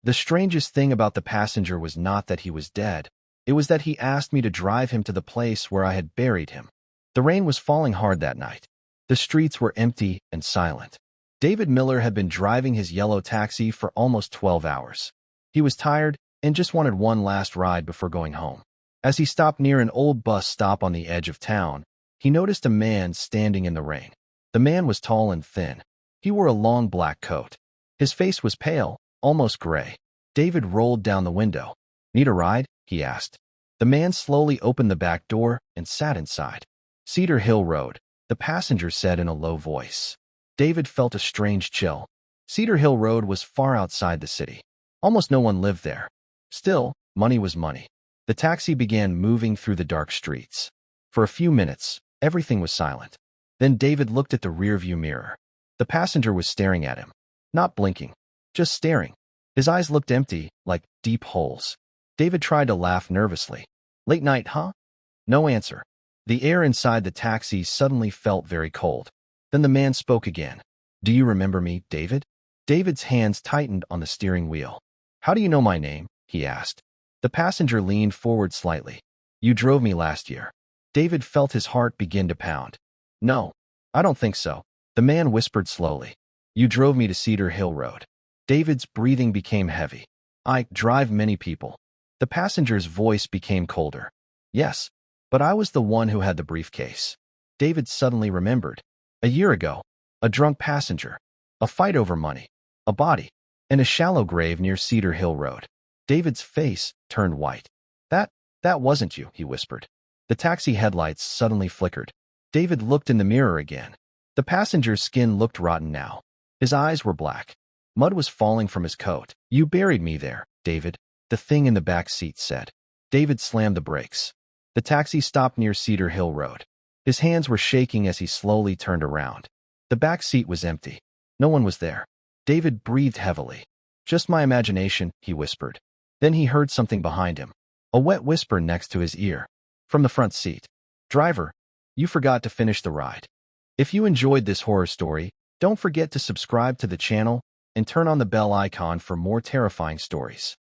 The strangest thing about the passenger was not that he was dead. It was that he asked me to drive him to the place where I had buried him. The rain was falling hard that night. The streets were empty and silent. David Miller had been driving his yellow taxi for almost 12 hours. He was tired and just wanted one last ride before going home. As he stopped near an old bus stop on the edge of town, he noticed a man standing in the rain. The man was tall and thin. He wore a long black coat. His face was pale, almost gray. David rolled down the window. "Need a ride?" he asked. The man slowly opened the back door and sat inside. "Cedar Hill Road," the passenger said in a low voice. David felt a strange chill. Cedar Hill Road was far outside the city. Almost no one lived there. Still, money was money. The taxi began moving through the dark streets. For a few minutes, everything was silent. Then David looked at the rearview mirror. The passenger was staring at him. Not blinking, just staring. His eyes looked empty, like deep holes. David tried to laugh nervously. "Late night, huh?" No answer. The air inside the taxi suddenly felt very cold. Then the man spoke again. "Do you remember me, David?" David's hands tightened on the steering wheel. "How do you know my name?" he asked. The passenger leaned forward slightly. "You drove me last year." David felt his heart begin to pound. "No, I don't think so," the man whispered slowly. "You drove me to Cedar Hill Road." David's breathing became heavy. "I drive many people." The passenger's voice became colder. "Yes, but I was the one who had the briefcase." David suddenly remembered. A year ago, a drunk passenger, a fight over money, a body, and a shallow grave near Cedar Hill Road. David's face turned white. That wasn't you," he whispered. The taxi headlights suddenly flickered. David looked in the mirror again. The passenger's skin looked rotten now. His eyes were black. Mud was falling from his coat. "You buried me there, David," the thing in the back seat said. David slammed the brakes. The taxi stopped near Cedar Hill Road. His hands were shaking as he slowly turned around. The back seat was empty. No one was there. David breathed heavily. "Just my imagination," he whispered. Then he heard something behind him. A wet whisper next to his ear. From the front seat. "Driver, you forgot to finish the ride." If you enjoyed this horror story, don't forget to subscribe to the channel and turn on the bell icon for more terrifying stories.